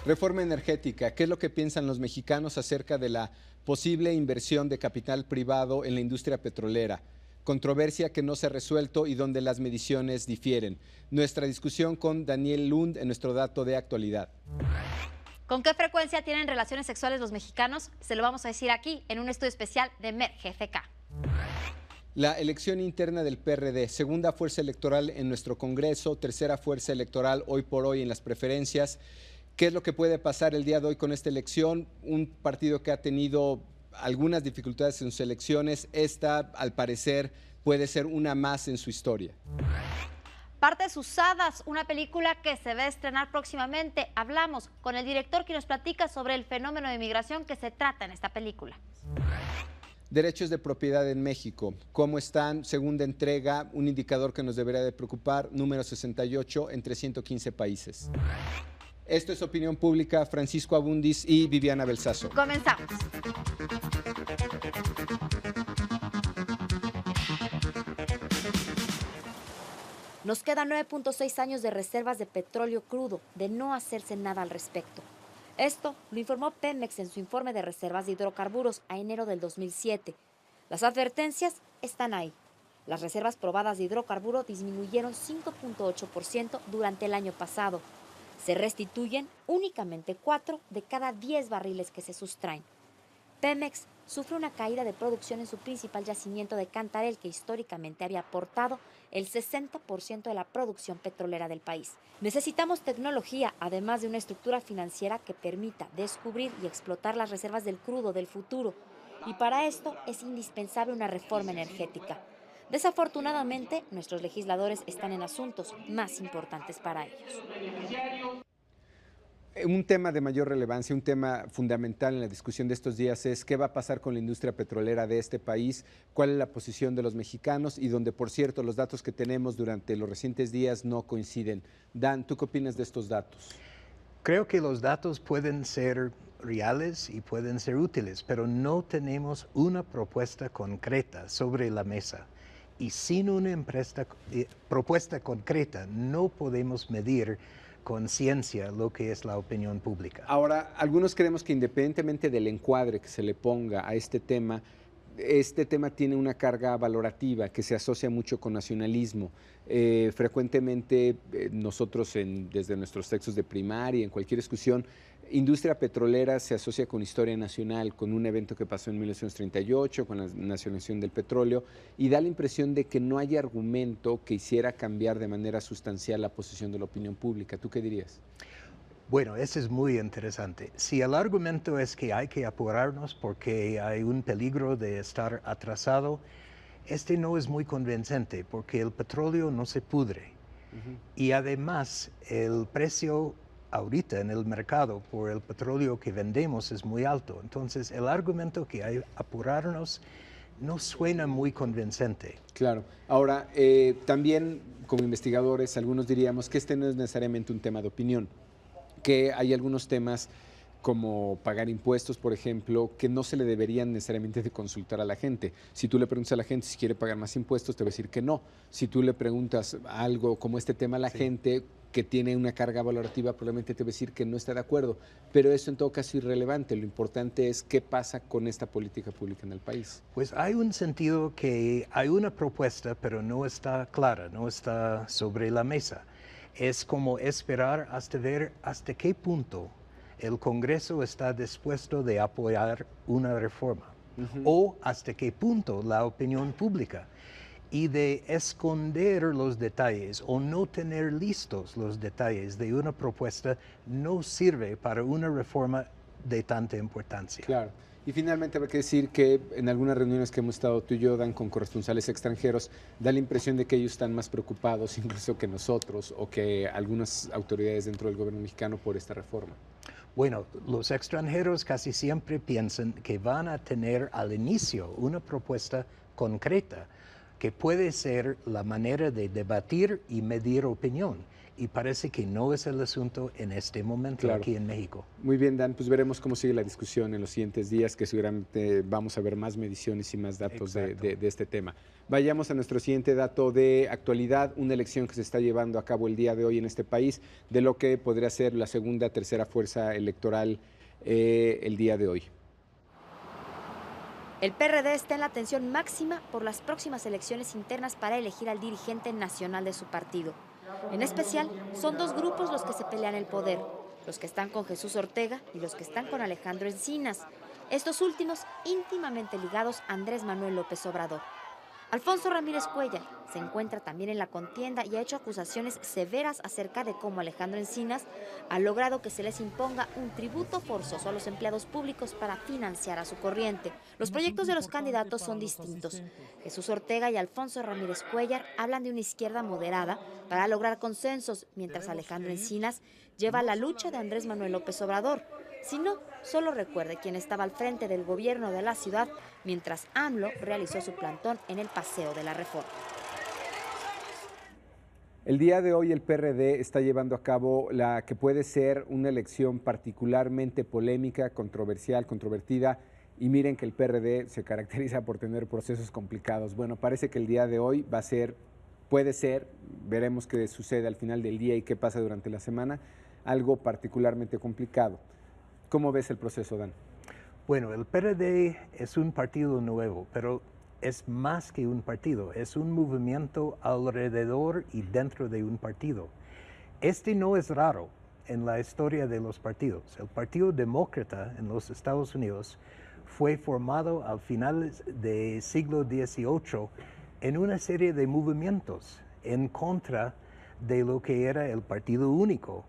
Reforma energética. ¿Qué es lo que piensan los mexicanos acerca de la posible inversión de capital privado en la industria petrolera? Controversia que no se ha resuelto y donde las mediciones difieren. Nuestra discusión con Daniel Lund en nuestro dato de actualidad. ¿Con qué frecuencia tienen relaciones sexuales los mexicanos? Se lo vamos a decir aquí en un estudio especial de MER-GFK. La elección interna del PRD, segunda fuerza electoral en nuestro Congreso, tercera fuerza electoral hoy por hoy en las preferencias. ¿Qué es lo que puede pasar el día de hoy con esta elección? Un partido que ha tenido algunas dificultades en sus elecciones, esta, al parecer, puede ser una más en su historia. Partes Usadas, una película que se va a estrenar próximamente. Hablamos con el director que nos platica sobre el fenómeno de migración que se trata en esta película. Derechos de propiedad en México. ¿Cómo están? Segunda entrega, un indicador que nos debería de preocupar, número 68 entre 115 países. Esto es Opinión Pública, Francisco Abundis y Viviana Belsazo. Comenzamos. Nos quedan 9.6 años de reservas de petróleo crudo, de no hacerse nada al respecto. Esto lo informó Pemex en su informe de reservas de hidrocarburos a enero del 2007. Las advertencias están ahí. Las reservas probadas de hidrocarburo disminuyeron 5.8% durante el año pasado. Se restituyen únicamente 4 de cada 10 barriles que se sustraen. Pemex sufre una caída de producción en su principal yacimiento de Cantarell, que históricamente había aportado el 60% de la producción petrolera del país. Necesitamos tecnología, además de una estructura financiera que permita descubrir y explotar las reservas del crudo del futuro. Y para esto es indispensable una reforma energética. Desafortunadamente, nuestros legisladores están en asuntos más importantes para ellos. Un tema de mayor relevancia, un tema fundamental en la discusión de estos días es qué va a pasar con la industria petrolera de este país, cuál es la posición de los mexicanos y donde, por cierto, los datos que tenemos durante los recientes días no coinciden. Dan, ¿tú qué opinas de estos datos? Creo que los datos pueden ser reales y pueden ser útiles, pero no tenemos una propuesta concreta sobre la mesa. Y sin una propuesta concreta no podemos medir con ciencia lo que es la opinión pública. Ahora, algunos creemos que independientemente del encuadre que se le ponga a este tema tiene una carga valorativa que se asocia mucho con nacionalismo. Frecuentemente nosotros desde nuestros textos de primaria, en cualquier discusión, industria petrolera se asocia con historia nacional, con un evento que pasó en 1938, con la nacionalización del petróleo, y da la impresión de que no hay argumento que hiciera cambiar de manera sustancial la posición de la opinión pública. ¿Tú qué dirías? Bueno, eso es muy interesante. Si el argumento es que hay que apurarnos porque hay un peligro de estar atrasado, este no es muy convincente porque el petróleo no se pudre. Y además el precio ahorita en el mercado por el petróleo que vendemos es muy alto. Entonces el argumento que hay que apurarnos no suena muy convincente. Claro. Ahora, también como investigadores, algunos diríamos que este no es necesariamente un tema de opinión, que hay algunos temas como pagar impuestos, por ejemplo, que no se le deberían necesariamente de consultar a la gente. Si tú le preguntas a la gente si quiere pagar más impuestos, te va a decir que no. Si tú le preguntas algo como este tema a la gente que tiene una carga valorativa, probablemente te va a decir que no está de acuerdo. Pero eso en todo caso es irrelevante. Lo importante es qué pasa con esta política pública en el país. Pues hay un sentido que hay una propuesta, pero no está clara, no está sobre la mesa. Es como esperar hasta ver hasta qué punto el Congreso está dispuesto de apoyar una reforma o hasta qué punto la opinión pública, y de esconder los detalles o no tener listos los detalles de una propuesta no sirve para una reforma de tanta importancia. Claro. Y finalmente habrá que decir que en algunas reuniones que hemos estado tú y yo, Dan, con corresponsales extranjeros, da la impresión de que ellos están más preocupados incluso que nosotros o que algunas autoridades dentro del gobierno mexicano por esta reforma. Bueno, los extranjeros casi siempre piensan que van a tener al inicio una propuesta concreta, que puede ser la manera de debatir y medir opinión. Y parece que no es el asunto en este momento aquí en México. Muy bien, Dan, pues veremos cómo sigue la discusión en los siguientes días, que seguramente vamos a ver más mediciones y más datos de este tema. Vayamos a nuestro siguiente dato de actualidad, una elección que se está llevando a cabo el día de hoy en este país, de lo que podría ser la segunda, tercera fuerza electoral el día de hoy. El PRD está en la atención máxima por las próximas elecciones internas para elegir al dirigente nacional de su partido. En especial, son dos grupos los que se pelean el poder, los que están con Jesús Ortega y los que están con Alejandro Encinas, estos últimos íntimamente ligados a Andrés Manuel López Obrador. Alfonso Ramírez Cuéllar se encuentra también en la contienda y ha hecho acusaciones severas acerca de cómo Alejandro Encinas ha logrado que se les imponga un tributo forzoso a los empleados públicos para financiar a su corriente. Los proyectos de los candidatos son distintos. Jesús Ortega y Alfonso Ramírez Cuéllar hablan de una izquierda moderada para lograr consensos, mientras Alejandro Encinas lleva la lucha de Andrés Manuel López Obrador. Si no, solo recuerde quién estaba al frente del gobierno de la ciudad mientras AMLO realizó su plantón en el Paseo de la Reforma. El día de hoy el PRD está llevando a cabo la que puede ser una elección particularmente polémica, controversial, controvertida, y miren que el PRD se caracteriza por tener procesos complicados. Bueno, parece que el día de hoy va a ser, puede ser, veremos qué sucede al final del día y qué pasa durante la semana, algo particularmente complicado. ¿Cómo ves el proceso, Dan? Bueno, el PRD es un partido nuevo, pero es más que un partido, es un movimiento alrededor y dentro de un partido. Este no es raro en la historia de los partidos. El Partido Demócrata en los Estados Unidos fue formado al final del siglo XVIII en una serie de movimientos en contra de lo que era el Partido Único.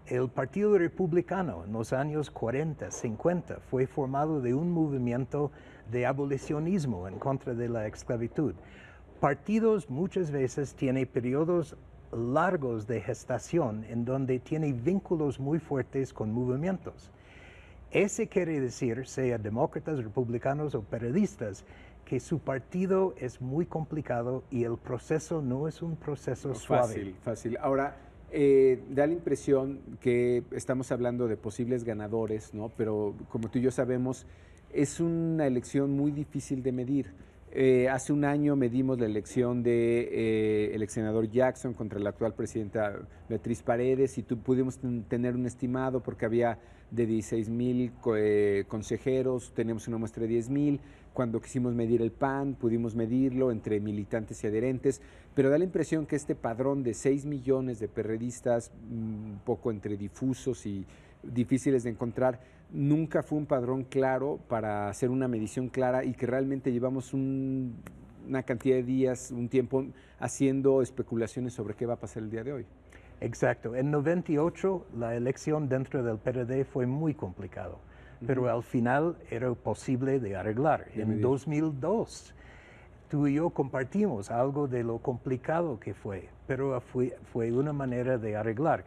El Partido Republicano en los años 40, 50 fue formado de un movimiento de abolicionismo en contra de la esclavitud. Partidos muchas veces tienen periodos largos de gestación en donde tienen vínculos muy fuertes con movimientos. Ese quiere decir, sea demócratas, republicanos o periodistas, que su partido es muy complicado y el proceso no es un proceso suave. Fácil. Ahora, da la impresión que estamos hablando de posibles ganadores, ¿no? Pero como tú y yo sabemos, es una elección muy difícil de medir. Hace un año medimos la elección de el ex senador Jackson contra la actual presidenta Beatriz Paredes y pudimos tener un estimado porque había de 16,000 consejeros, teníamos una muestra de 10,000. Cuando quisimos medir el PAN, pudimos medirlo entre militantes y adherentes, pero da la impresión que este padrón de 6 millones de perredistas, un poco entre difusos y difíciles de encontrar, nunca fue un padrón claro para hacer una medición clara y que realmente llevamos una cantidad de días, un tiempo, haciendo especulaciones sobre qué va a pasar el día de hoy. Exacto. En 98 la elección dentro del PRD fue muy complicado, pero al final era posible de arreglar. En 2002 tú y yo compartimos algo de lo complicado que fue, pero fue una manera de arreglar.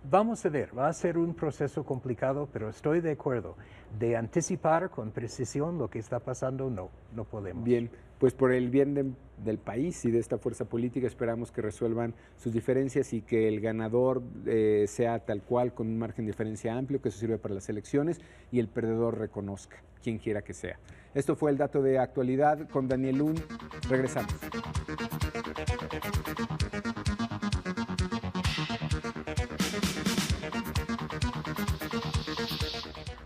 Vamos a ver, va a ser un proceso complicado, pero estoy de acuerdo. De anticipar con precisión lo que está pasando, no podemos. Bien, pues por el bien del país y de esta fuerza política esperamos que resuelvan sus diferencias y que el ganador sea tal cual, con un margen de diferencia amplio, que eso sirve para las elecciones, y el perdedor reconozca, quien quiera que sea. Esto fue el dato de actualidad con Daniel Lun. Regresamos.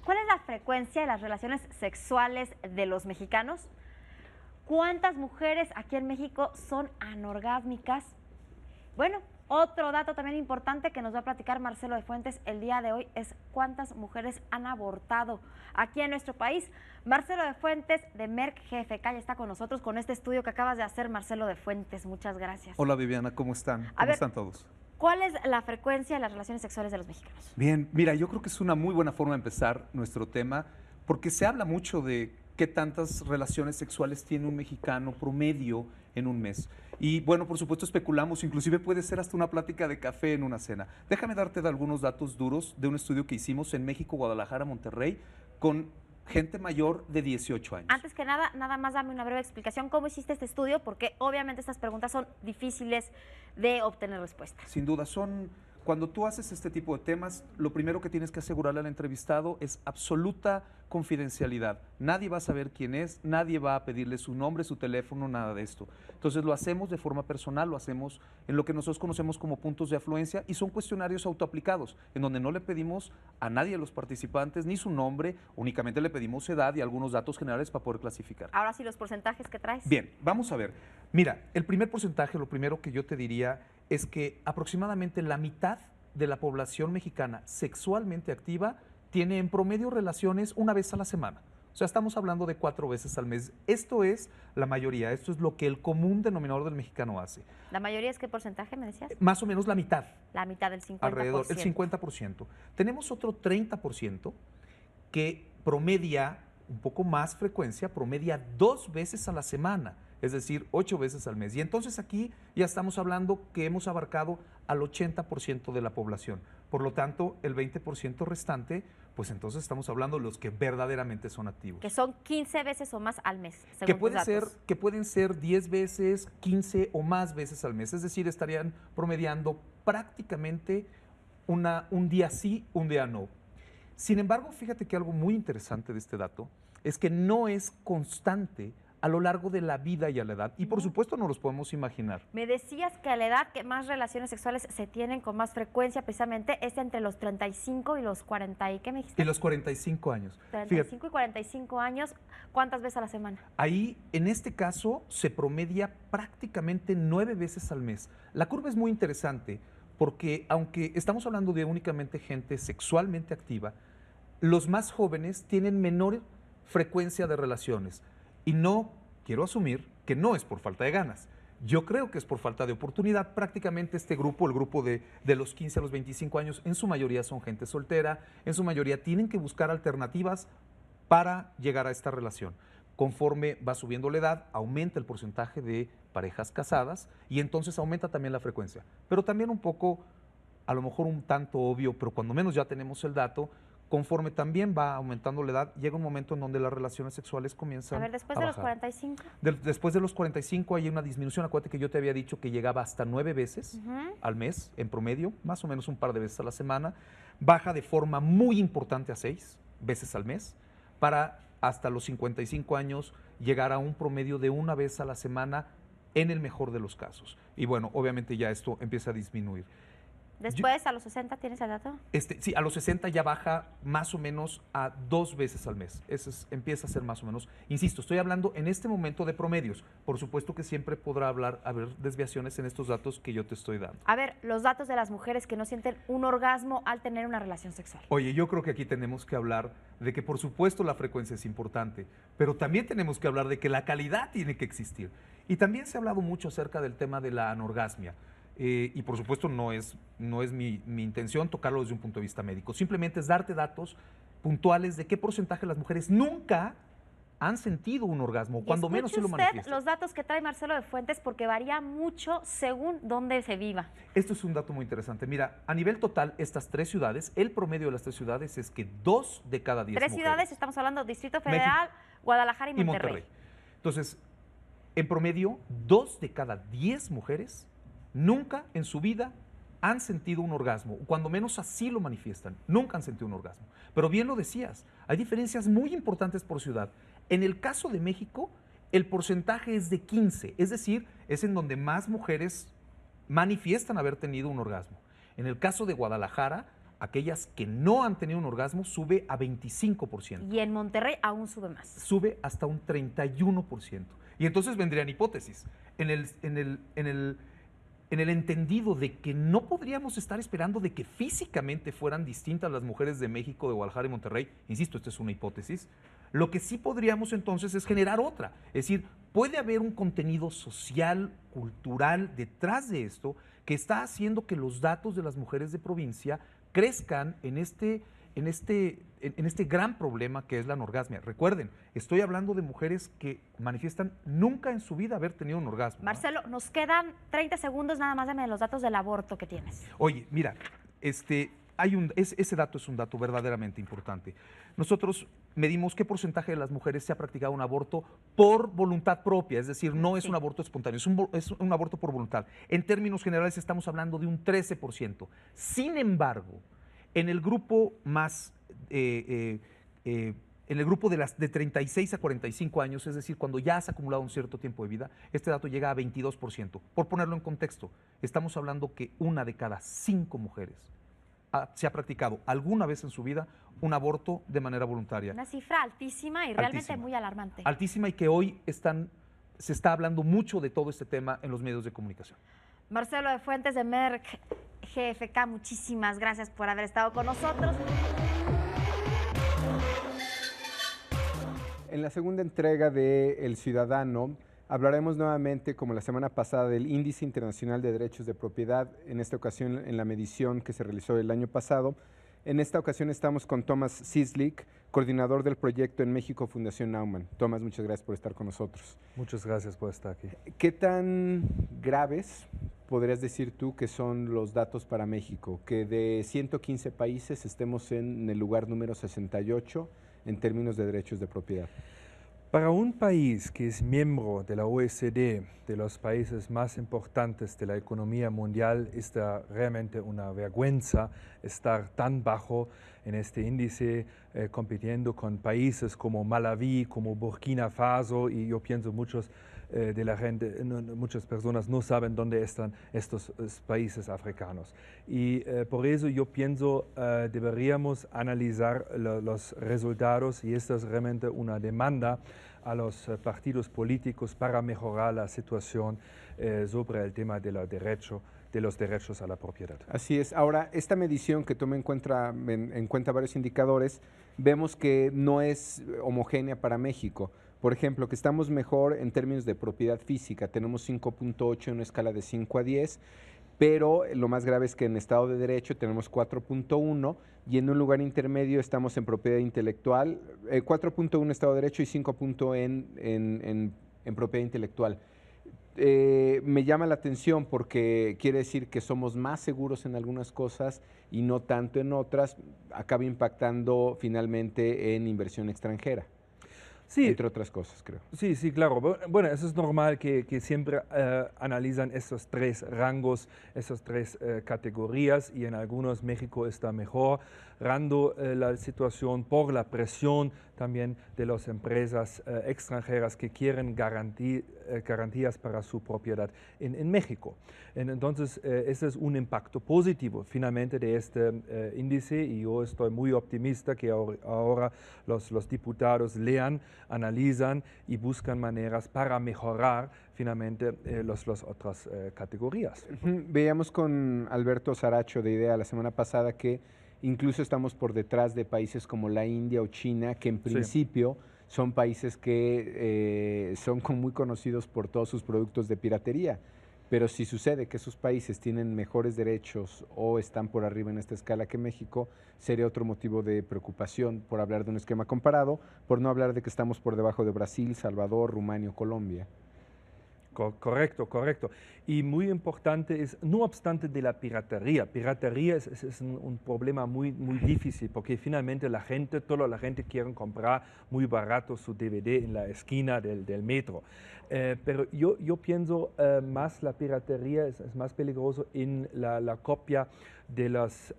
¿Cuál es la frecuencia de las relaciones sexuales de los mexicanos? ¿Cuántas mujeres aquí en México son anorgásmicas? Bueno, otro dato también importante que nos va a platicar Marcelo de Fuentes el día de hoy es cuántas mujeres han abortado aquí en nuestro país. Marcelo de Fuentes de Merck GFK ya está con nosotros con este estudio que acabas de hacer, Marcelo de Fuentes. Muchas gracias. Hola Viviana, ¿cómo están? ¿Cómo están todos? ¿Cuál es la frecuencia de las relaciones sexuales de los mexicanos? Bien, mira, yo creo que es una muy buena forma de empezar nuestro tema porque se habla mucho de qué tantas relaciones sexuales tiene un mexicano promedio en un mes. Y bueno, por supuesto especulamos, inclusive puede ser hasta una plática de café en una cena. Déjame darte algunos datos duros de un estudio que hicimos en México, Guadalajara, Monterrey, con gente mayor de 18 años. Antes que nada, nada más dame una breve explicación. ¿Cómo hiciste este estudio? Porque obviamente estas preguntas son difíciles de obtener respuesta. Sin duda, cuando tú haces este tipo de temas, lo primero que tienes que asegurarle al entrevistado es absoluta confidencialidad. Nadie va a saber quién es, nadie va a pedirle su nombre, su teléfono, nada de esto. Entonces lo hacemos de forma personal, lo hacemos en lo que nosotros conocemos como puntos de afluencia y son cuestionarios autoaplicados, en donde no le pedimos a nadie de los participantes ni su nombre, únicamente le pedimos edad y algunos datos generales para poder clasificar. Ahora sí, los porcentajes que traes. Bien, vamos a ver. Mira, el primer porcentaje, lo primero que yo te diría es que aproximadamente la mitad de la población mexicana sexualmente activa tiene en promedio relaciones una vez a la semana. O sea, estamos hablando de 4 veces al mes. Esto es la mayoría, esto es lo que el común denominador del mexicano hace. ¿La mayoría es qué porcentaje, me decías? Más o menos la mitad. La mitad del 50%. Alrededor, el 50%. Tenemos otro 30% que promedia un poco más frecuencia, promedia 2 veces a la semana, es decir, 8 veces al mes. Y entonces aquí ya estamos hablando que hemos abarcado al 80% de la población. Por lo tanto, el 20% restante, pues entonces estamos hablando de los que verdaderamente son activos. Que son 15 veces o más al mes, según Que, tus datos. que pueden ser 10 veces, 15 o más veces al mes. Es decir, estarían promediando prácticamente un día sí, un día no. Sin embargo, fíjate que algo muy interesante de este dato es que no es constante a lo largo de la vida y a la edad. Y por supuesto no los podemos imaginar. Me decías que a la edad que más relaciones sexuales se tienen con más frecuencia, precisamente es entre los 35 y los 40. ¿Y qué me dijiste? Y los 45 años. 35 Fíjate, y 45 años, ¿cuántas veces a la semana? ahí, en este caso, se promedia prácticamente 9 veces al mes. La curva es muy interesante porque, aunque estamos hablando de únicamente gente sexualmente activa, los más jóvenes tienen menor frecuencia de relaciones. Y no quiero asumir que no es por falta de ganas. Yo creo que es por falta de oportunidad. Prácticamente este grupo, el grupo de los 15 a los 25 años, en su mayoría son gente soltera, en su mayoría tienen que buscar alternativas para llegar a esta relación. Conforme va subiendo la edad, aumenta el porcentaje de parejas casadas y entonces aumenta también la frecuencia. Pero también un poco, a lo mejor un tanto obvio, pero cuando menos ya tenemos el dato, conforme también va aumentando la edad, llega un momento en donde las relaciones sexuales comienzan A ver, después a de los bajar. 45. Después de los 45 hay una disminución. Acuérdate que yo te había dicho que llegaba hasta 9 veces al mes, en promedio, más o menos un par de veces a la semana. Baja de forma muy importante a 6 veces al mes, para hasta los 55 años llegar a un promedio de 1 vez a la semana en el mejor de los casos. Y bueno, obviamente ya esto empieza a disminuir. Después, a los 60, ¿tienes el dato? Sí, a los 60 ya baja más o menos a 2 veces al mes. Empieza a ser más o menos. Insisto, estoy hablando en este momento de promedios. Por supuesto que siempre podrá haber desviaciones en estos datos que yo te estoy dando. A ver, los datos de las mujeres que no sienten un orgasmo al tener una relación sexual. Oye, yo creo que aquí tenemos que hablar de que por supuesto la frecuencia es importante, pero también tenemos que hablar de que la calidad tiene que existir. Y también se ha hablado mucho acerca del tema de la anorgasmia. Y por supuesto no es mi intención tocarlo desde un punto de vista médico. Simplemente es darte datos puntuales de qué porcentaje de las mujeres nunca han sentido un orgasmo, cuando menos se lo manifiestan. Usted los datos que trae Marcelo de Fuentes, porque varía mucho según dónde se viva. Esto es un dato muy interesante. Mira, a nivel total, estas 3 ciudades, el promedio de las 3 ciudades es que 2 de cada 10 3 mujeres. ciudades, estamos hablando Distrito Federal, Guadalajara y Monterrey. Entonces, en promedio, 2 de cada 10 mujeres nunca en su vida han sentido un orgasmo, cuando menos así lo manifiestan, nunca han sentido un orgasmo. Pero bien lo decías, hay diferencias muy importantes por ciudad. En el caso de México, el porcentaje es de 15, es decir, es en donde más mujeres manifiestan haber tenido un orgasmo. En el caso de Guadalajara, aquellas que no han tenido un orgasmo sube a 25%. Y en Monterrey aún sube más. Sube hasta un 31%. Y entonces vendrían hipótesis. En el entendido de que no podríamos estar esperando de que físicamente fueran distintas las mujeres de México, de Guadalajara y Monterrey, insisto, esta es una hipótesis, lo que sí podríamos entonces es generar otra. Es decir, puede haber un contenido social, cultural detrás de esto que está haciendo que los datos de las mujeres de provincia crezcan en este gran problema que es la anorgasmia. Recuerden, estoy hablando de mujeres que manifiestan nunca en su vida haber tenido un orgasmo. Marcelo, nos quedan 30 segundos, nada más dame los datos del aborto que tienes. Oye, mira, ese dato es un dato verdaderamente importante. Nosotros medimos qué porcentaje de las mujeres se ha practicado un aborto por voluntad propia, es decir, no es un aborto espontáneo, es un aborto por voluntad. En términos generales estamos hablando de un 13%. Sin embargo, en el grupo más... en el grupo de 36 a 45 años, es decir, cuando ya has acumulado un cierto tiempo de vida, este dato llega a 22%. Por ponerlo en contexto, estamos hablando que 1 de cada 5 mujeres se ha practicado alguna vez en su vida un aborto de manera voluntaria. Una cifra altísima y realmente muy alarmante. Altísima, y que hoy se está hablando mucho de todo este tema en los medios de comunicación. Marcelo de Fuentes de Merck GFK, muchísimas gracias por haber estado con nosotros. En la segunda entrega de El Ciudadano hablaremos nuevamente, como la semana pasada, del Índice Internacional de Derechos de Propiedad, en esta ocasión en la medición que se realizó el año pasado. En esta ocasión estamos con Thomas Cieslik, coordinador del proyecto en México, Fundación Naumann. Thomas, muchas gracias por estar con nosotros. Muchas gracias por estar aquí. ¿Qué tan graves podrías decir tú que son los datos para México? Que de 115 países estemos en el lugar número 68 en términos de derechos de propiedad. Para un país que es miembro de la OECD, de los países más importantes de la economía mundial, es realmente una vergüenza estar tan bajo en este índice, compitiendo con países como Malawi, como Burkina Faso, y yo pienso muchas personas no saben dónde están estos países africanos. Y por eso yo pienso deberíamos analizar los resultados, y esta es realmente una demanda a los partidos políticos para mejorar la situación sobre el tema de los derechos a la propiedad. Así es. Ahora, esta medición que toma en cuenta varios indicadores, vemos que no es homogénea para México. Por ejemplo, que estamos mejor en términos de propiedad física, tenemos 5.8 en una escala de 5 a 10, pero lo más grave es que en Estado de Derecho tenemos 4.1 y en un lugar intermedio estamos en propiedad intelectual, 4.1 Estado de Derecho y 5.1 en propiedad intelectual. Me llama la atención porque quiere decir que somos más seguros en algunas cosas y no tanto en otras, acaba impactando finalmente en inversión extranjera. Sí, entre otras cosas, creo. Sí, sí, claro. Bueno, eso es normal que siempre analizan esos 3 rangos, esas 3 categorías, y en algunos México está mejor, rando la situación por la presión también de las empresas extranjeras que quieren garantías para su propiedad en México. Entonces, ese es un impacto positivo finalmente de este índice, y yo estoy muy optimista que ahora los diputados lean, analizan y buscan maneras para mejorar finalmente las otras categorías. Veíamos con Alberto Saracho de IDEA la semana pasada que incluso estamos por detrás de países como la India o China, que en principio son países que son muy conocidos por todos sus productos de piratería. Pero si sucede que esos países tienen mejores derechos o están por arriba en esta escala que México, sería otro motivo de preocupación, por hablar de un esquema comparado, por no hablar de que estamos por debajo de Brasil, Salvador, Rumania o Colombia. Correcto, correcto. Y muy importante es, no obstante de la piratería. Piratería es un problema muy difícil, porque finalmente toda la gente quiere comprar muy barato su DVD en la esquina del metro. Pero yo pienso más la piratería es más peligroso en la copia de los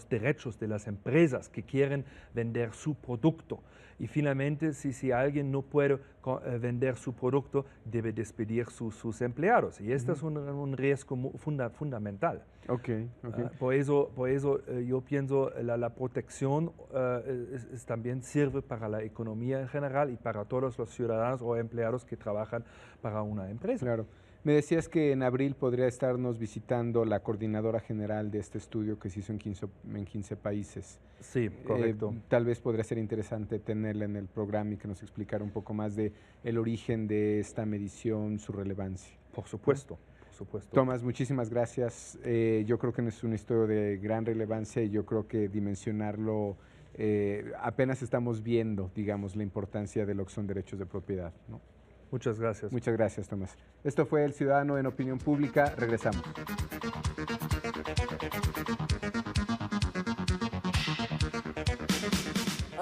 derechos de las empresas que quieren vender su producto. Y finalmente, si alguien no puede vender su producto, debe despedir sus empleados. Y este es un riesgo fundamental. Okay. Por eso yo pienso la protección también sirve para la economía en general y para todos los ciudadanos o empleados que trabajan para una empresa. Claro. Me decías que en abril podría estarnos visitando la coordinadora general de este estudio que se hizo en 15 países. Sí, correcto. Tal vez podría ser interesante tenerla en el programa y que nos explicara un poco más de el origen de esta medición, su relevancia. Por supuesto. Tomás, muchísimas gracias. Yo creo que es una historia de gran relevancia y yo creo que dimensionarlo, apenas estamos viendo, digamos, la importancia de lo que son derechos de propiedad, ¿no? Muchas gracias. Muchas gracias, Tomás. Esto fue El Ciudadano en Opinión Pública. Regresamos.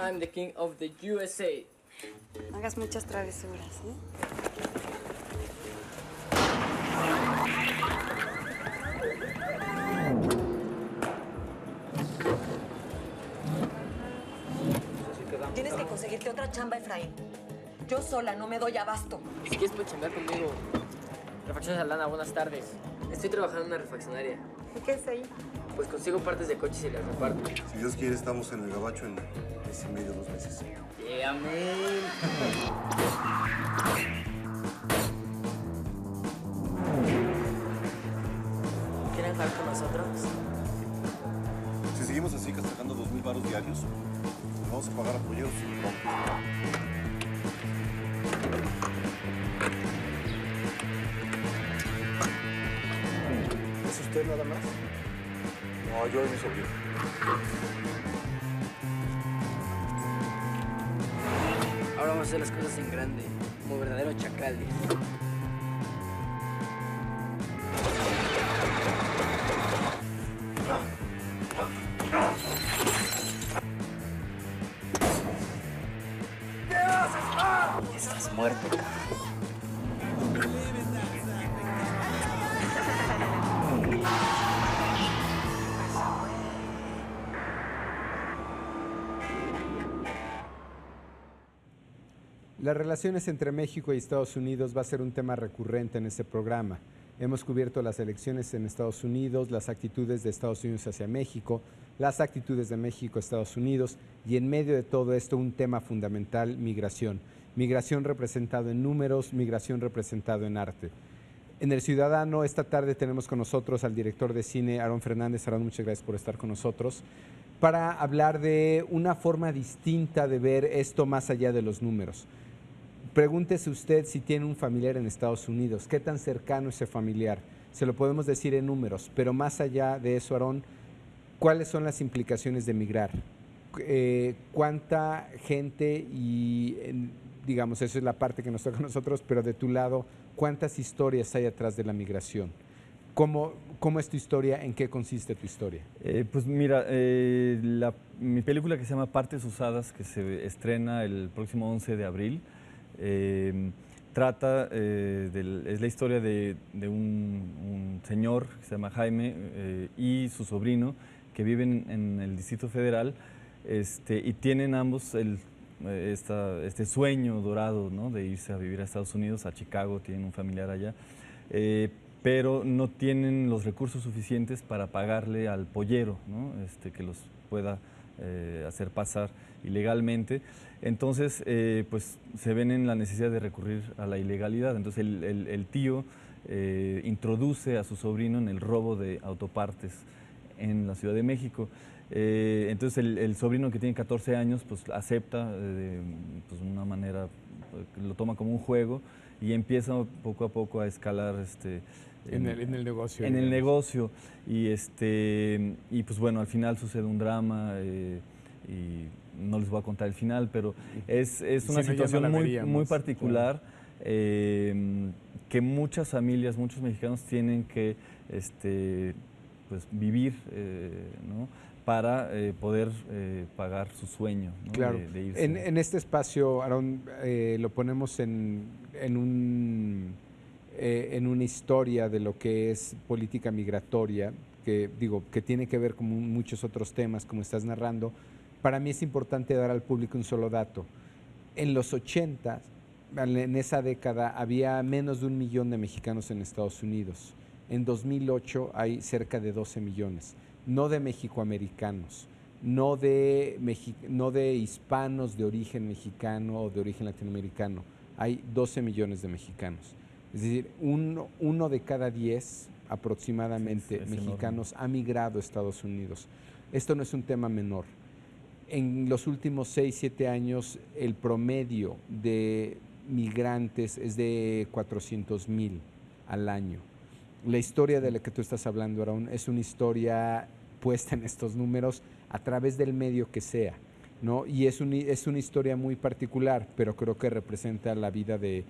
I'm the king of the USA. No hagas muchas travesuras, ¿eh? Tienes que conseguirte otra chamba, Efraín. Yo sola no me doy abasto. Si quieres puedes chambear conmigo. Refacciones Aldana, buenas tardes. Estoy trabajando en una refaccionaria. ¿Y qué es ahí? Pues consigo partes de coches y las reparto. Si Dios quiere, estamos en el gabacho en mes y medio, 2 meses. Amén. ¿Quieren jugar con nosotros? Si seguimos así gastando 2,000 varos diarios, vamos a pagar a polleros y vamos. ¿Es usted nada más? No, yo y mi sobrino. Ahora vamos a hacer las cosas en grande, como verdaderos chacales. Estás muerto, cabrón. Las relaciones entre México y Estados Unidos va a ser un tema recurrente en este programa. Hemos cubierto las elecciones en Estados Unidos, las actitudes de Estados Unidos hacia México, las actitudes de México a Estados Unidos y en medio de todo esto un tema fundamental, migración. Migración representado en números, migración representado en arte. En El Ciudadano esta tarde tenemos con nosotros al director de cine, Aarón Fernández. Aarón, muchas gracias por estar con nosotros, para hablar de una forma distinta de ver esto más allá de los números. Pregúntese usted si tiene un familiar en Estados Unidos, qué tan cercano es ese familiar. Se lo podemos decir en números, pero más allá de eso, Aarón, ¿cuáles son las implicaciones de migrar? ¿Cuánta gente y, digamos, eso es la parte que nos toca a nosotros, pero de tu lado, cuántas historias hay atrás de la migración? ¿Cómo es tu historia? ¿En qué consiste tu historia? Pues mira, mi película que se llama Partes Usadas, que se estrena el próximo 11 de abril, trata, es la historia de un señor que se llama Jaime y su sobrino que viven en el Distrito Federal y tienen ambos este sueño dorado, ¿no?, de irse a vivir a Estados Unidos, a Chicago, tienen un familiar allá, pero no tienen los recursos suficientes para pagarle al pollero, ¿no?, que los pueda hacer pasar ilegalmente. Entonces, pues se ven en la necesidad de recurrir a la ilegalidad. Entonces el tío introduce a su sobrino en el robo de autopartes en la Ciudad de México. Entonces el sobrino, que tiene 14 años, pues acepta de una manera, lo toma como un juego y empieza poco a poco a escalar en el negocio. En el negocio. Y pues bueno, al final sucede un drama y no les voy a contar el final, pero es una situación muy particular, claro, que muchas familias, muchos mexicanos tienen que pues vivir, ¿no?, para poder pagar su sueño, ¿no?, claro, de irse. En este espacio, Aarón, lo ponemos en una historia de lo que es política migratoria, que tiene que ver con muchos otros temas, como estás narrando. Para mí es importante dar al público un solo dato. En los 80, en esa década, había menos de 1 millón de mexicanos en Estados Unidos. En 2008 hay cerca de 12 millones, no de mexicoamericanos, no de hispanos de origen mexicano o de origen latinoamericano. Hay 12 millones de mexicanos. Es decir, uno de cada 10 aproximadamente mexicanos ha migrado a Estados Unidos. Esto no es un tema menor. En los últimos 6, 7 años, el promedio de migrantes es de 400,000 al año. La historia de la que tú estás hablando, Aarón, es una historia puesta en estos números a través del medio que sea, ¿no? Y es una historia muy particular, pero creo que representa la vida de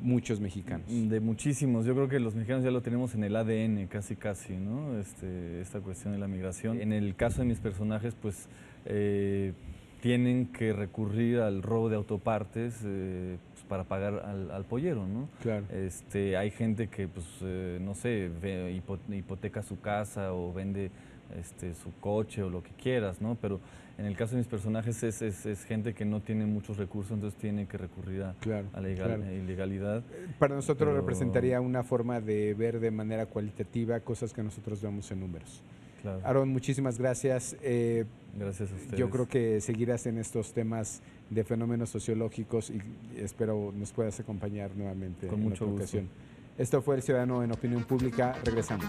muchos mexicanos. De muchísimos. Yo creo que los mexicanos ya lo tenemos en el ADN, casi, ¿no? Esta cuestión de la migración. En el caso de mis personajes, pues tienen que recurrir al robo de autopartes pues para pagar al pollero, ¿no? Claro. Hay gente que, pues, no sé, hipoteca su casa o vende su coche o lo que quieras, ¿no? Pero en el caso de mis personajes es gente que no tiene muchos recursos, entonces tiene que recurrir a la ilegalidad. Para nosotros representaría una forma de ver de manera cualitativa cosas que nosotros vemos en números. Claro. Aaron, muchísimas gracias. Gracias a ustedes. Yo creo que seguirás en estos temas de fenómenos sociológicos y espero nos puedas acompañar nuevamente Con en mucho otra gusto. ocasión. Esto fue El Ciudadano en Opinión Pública. Regresamos.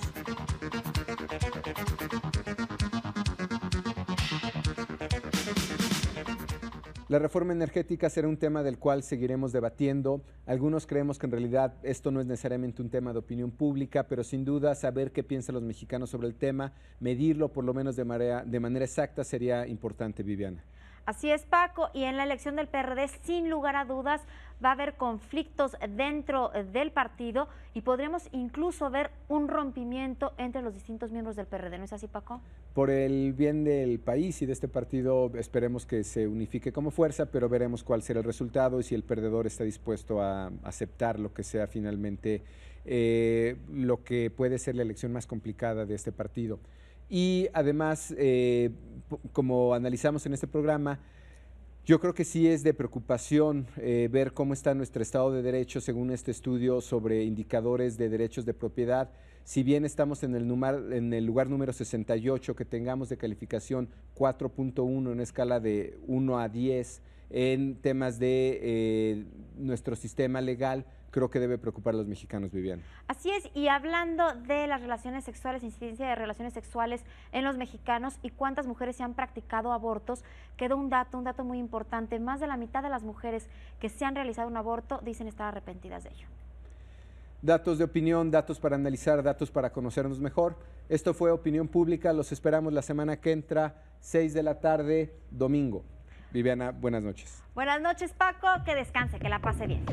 La reforma energética será un tema del cual seguiremos debatiendo. Algunos creemos que en realidad esto no es necesariamente un tema de opinión pública, pero sin duda saber qué piensan los mexicanos sobre el tema, medirlo por lo menos de manera exacta sería importante, Viviana. Así es, Paco, y en la elección del PRD, sin lugar a dudas, va a haber conflictos dentro del partido y podríamos incluso ver un rompimiento entre los distintos miembros del PRD, ¿no es así, Paco? Por el bien del país y de este partido, esperemos que se unifique como fuerza, pero veremos cuál será el resultado y si el perdedor está dispuesto a aceptar lo que sea finalmente lo que puede ser la elección más complicada de este partido. Y además, como analizamos en este programa, yo creo que sí es de preocupación ver cómo está nuestro Estado de Derecho según este estudio sobre indicadores de derechos de propiedad. Si bien estamos en el lugar número 68, que tengamos de calificación 4.1 en una escala de 1 a 10 en temas de nuestro sistema legal, creo que debe preocupar a los mexicanos, Viviana. Así es, y hablando de las relaciones sexuales, incidencia de relaciones sexuales en los mexicanos y cuántas mujeres se han practicado abortos, quedó un dato muy importante. Más de la mitad de las mujeres que se han realizado un aborto dicen estar arrepentidas de ello. Datos de opinión, datos para analizar, datos para conocernos mejor. Esto fue Opinión Pública, los esperamos la semana que entra, 6 de la tarde, domingo. Viviana, buenas noches. Buenas noches, Paco, que descanse, que la pase bien.